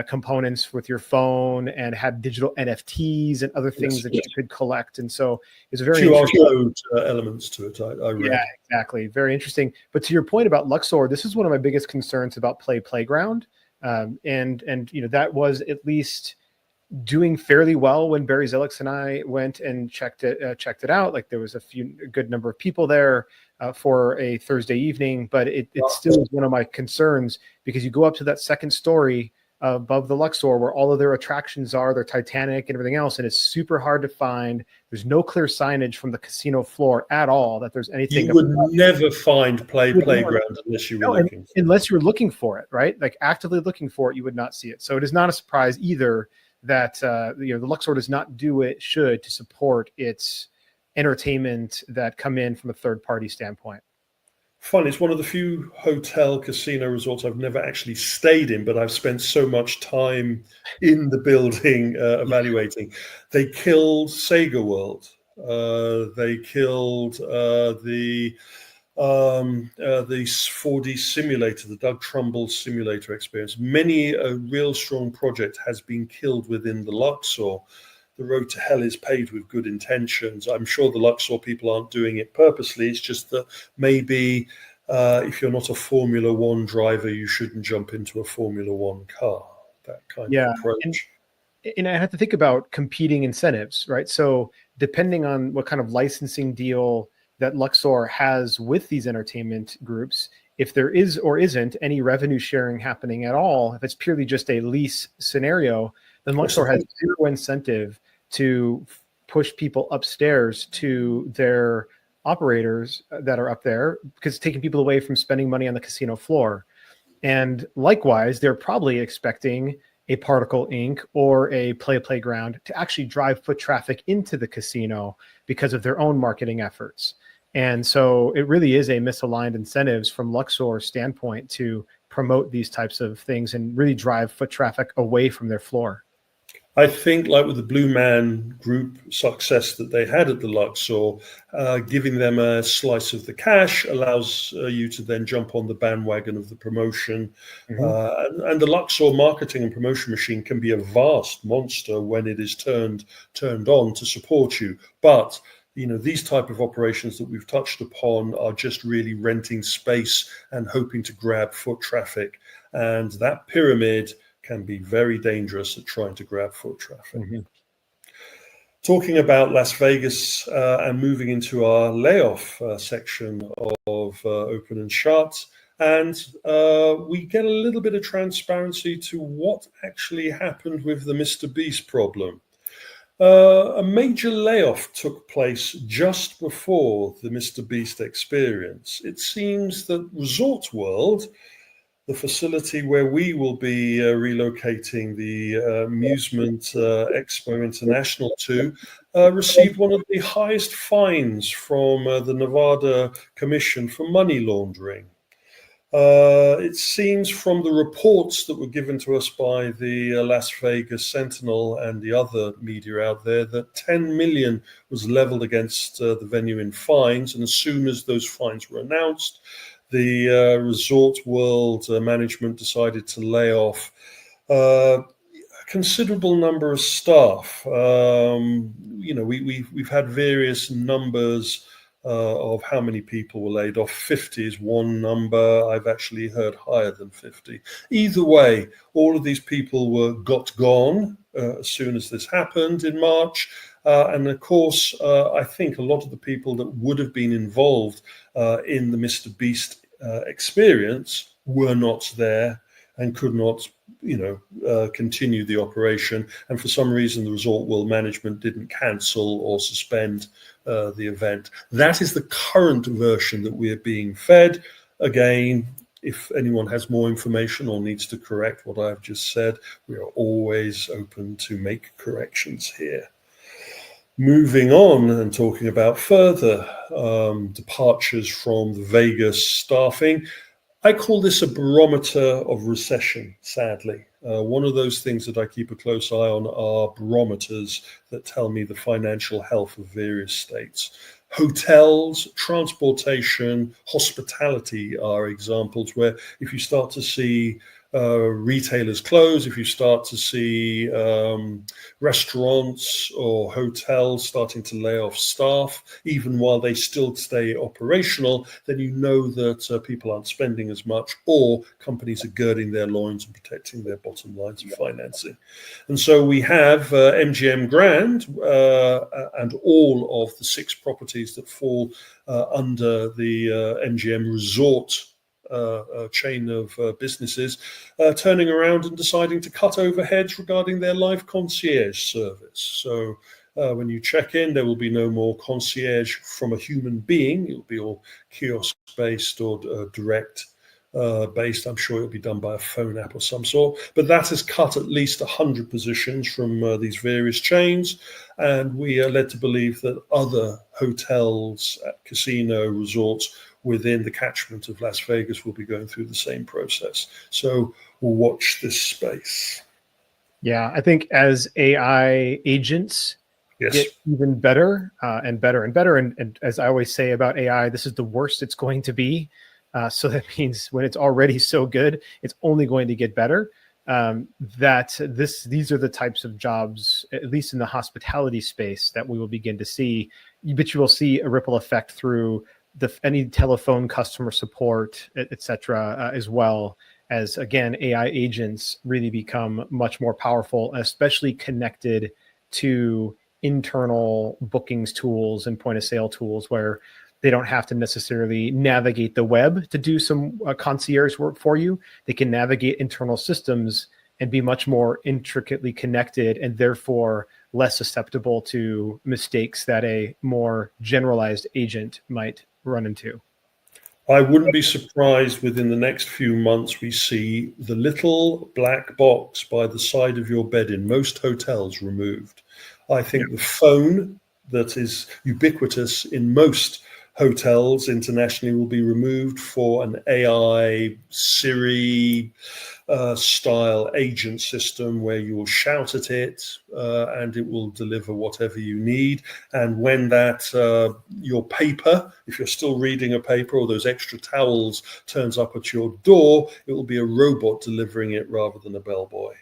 components with your phone and had digital NFTs and other things that you could collect. And so it's very interesting elements to it. I read. Yeah, exactly. Very interesting. But to your point about Luxor, this is one of my biggest concerns about Playground. And that was at least doing fairly well when Barry Zillix and I went and checked it out. Like, there was a good number of people there for a Thursday evening, but it still is one of my concerns, because you go up to that second story above the Luxor where all of their attractions are, their Titanic and everything else, and it's super hard to find. There's no clear signage from the casino floor at all that there's anything. You would never find Playground unless you were looking. Unless you're looking for it, right? Like actively looking for it, you would not see it. So it is not a surprise either that the Luxor does not do it should to support its entertainment that come in from a third-party standpoint. Fun. It's one of the few hotel casino resorts I've never actually stayed in, but I've spent so much time in the building evaluating. They killed Sega World. They killed the 4D simulator, the Doug Trumbull simulator experience. Many a real strong project has been killed within the Luxor. The road to hell is paved with good intentions. I'm sure the Luxor people aren't doing it purposely. It's just that maybe if you're not a Formula One driver, you shouldn't jump into a Formula One car. That kind of approach. And I have to think about competing incentives, right? So depending on what kind of licensing deal that Luxor has with these entertainment groups, if there is or isn't any revenue sharing happening at all, if it's purely just a lease scenario, then Luxor has zero incentive to push people upstairs to their operators that are up there, because it's taking people away from spending money on the casino floor. And likewise, they're probably expecting a Particle Inc. or a Playground to actually drive foot traffic into the casino because of their own marketing efforts. And so it really is a misaligned incentives from Luxor's standpoint to promote these types of things and really drive foot traffic away from their floor. I think, like with the Blue Man Group success that they had at the Luxor, giving them a slice of the cash allows you to then jump on the bandwagon of the promotion. And the Luxor marketing and promotion machine can be a vast monster when it is turned on to support you. But these type of operations that we've touched upon are just really renting space and hoping to grab foot traffic. And that pyramid can be very dangerous at trying to grab foot traffic. Talking about Las Vegas and moving into our layoff section of Open and Shut, and we get a little bit of transparency to what actually happened with the Mr. Beast problem. A major layoff took place just before the Mr. Beast experience. It seems that Resort World, the facility where we will be relocating the Amusement Expo International to, received one of the highest fines from the Nevada Commission for money laundering. It seems from the reports that were given to us by the Las Vegas Sentinel and the other media out there that 10 million was leveled against the venue in fines. And as soon as those fines were announced, the Resort World management decided to lay off a considerable number of staff. We've had various numbers of how many people were laid off. 50 is one number. I've actually heard higher than 50. Either way, all of these people got gone as soon as this happened in March. And of course, I think a lot of the people that would have been involved in the Mr. Beast experience were not there and could not, continue the operation. And for some reason, the Resort World management didn't cancel or suspend the event. That is the current version that we are being fed. Again, if anyone has more information or needs to correct what I've just said, we are always open to make corrections here. Moving on and talking about further departures from the Vegas staffing, I call this a barometer of recession, sadly. One of those things that I keep a close eye on are barometers that tell me the financial health of various states. Hotels, transportation, hospitality are examples where if you start to see retailers close, if you start to see restaurants or hotels starting to lay off staff, even while they still stay operational, then you know that people aren't spending as much, or companies are girding their loins and protecting their bottom lines of financing. And so we have MGM Grand and all of the 6 properties that fall under the MGM Resort chain of businesses turning around and deciding to cut overheads regarding their live concierge service. So when you check in, there will be no more concierge from a human being. It will be all kiosk-based or direct based. I'm sure it'll be done by a phone app of some sort. But that has cut at least 100 positions from these various chains. And we are led to believe that other hotels, casino, resorts within the catchment of Las Vegas will be going through the same process. So we'll watch this space. Yeah, I think as AI agents get even better and better and better, and as I always say about AI, this is the worst it's going to be. So that means when it's already so good, it's only going to get better. These are the types of jobs, at least in the hospitality space, that we will begin to see. But you will see a ripple effect through any telephone customer support, et cetera, as well as, again, AI agents really become much more powerful, especially connected to internal bookings tools and point of sale tools, where They don't have to necessarily navigate the web to do some concierge work for you. They can navigate internal systems and be much more intricately connected, and therefore less susceptible to mistakes that a more generalized agent might run into. I wouldn't be surprised within the next few months we see the little black box by the side of your bed in most hotels removed. I think the phone that is ubiquitous in most hotels internationally will be removed for an AI Siri style agent system where you will shout at it and it will deliver whatever you need. And when that your paper, if you're still reading a paper, or those extra towels turns up at your door, it will be a robot delivering it rather than a bellboy.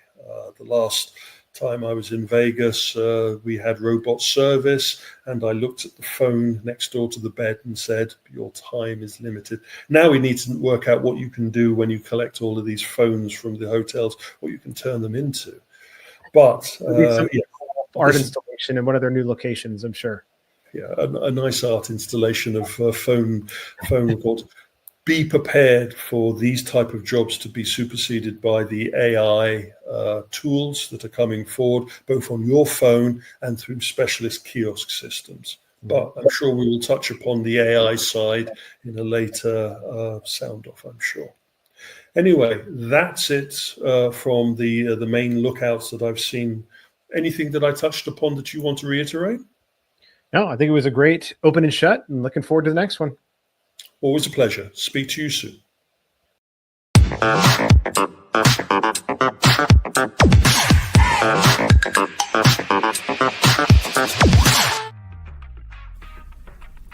The last time I was in Vegas, we had robot service, and I looked at the phone next door to the bed and said, your time is limited. Now we need to work out what you can do when you collect all of these phones from the hotels, what you can turn them into. But art installation in one of their new locations, I'm sure. Yeah, a nice art installation of phone records. Be prepared for these type of jobs to be superseded by the AI tools that are coming forward, both on your phone and through specialist kiosk systems. But I'm sure we will touch upon the AI side in a later sound off, I'm sure. Anyway, that's it from the main lookouts that I've seen. Anything that I touched upon that you want to reiterate? No, I think it was a great open and shut, and looking forward to the next one. Always a pleasure. Speak to you soon.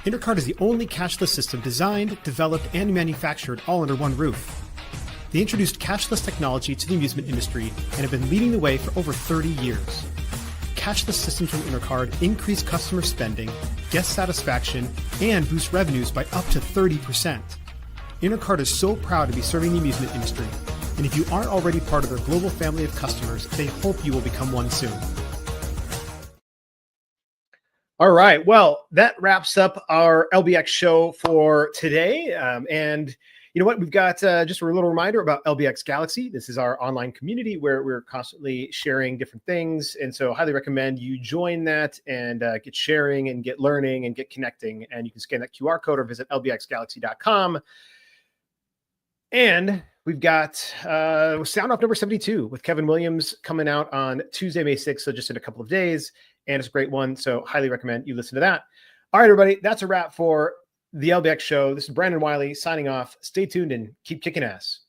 Intercard is the only cashless system designed, developed, and manufactured all under one roof. They introduced cashless technology to the amusement industry and have been leading the way for over 30 years. Cashless systems from Intercard increase customer spending, guest satisfaction, and boost revenues by up to 30%. Intercard is so proud to be serving the amusement industry, and if you aren't already part of their global family of customers, they hope you will become one soon. All right. Well, that wraps up our LBX show for today. And you know what? We've got just a little reminder about LBX Galaxy. This is our online community where we're constantly sharing different things. And so I highly recommend you join that and get sharing and get learning and get connecting. And you can scan that QR code or visit lbxgalaxy.com. And we've got Sound Off number 72 with Kevin Williams coming out on Tuesday, May 6th. So just in a couple of days. And it's a great one. So highly recommend you listen to that. All right, everybody. That's a wrap for the LBX show. This is Brandon Wiley signing off. Stay tuned and keep kicking ass.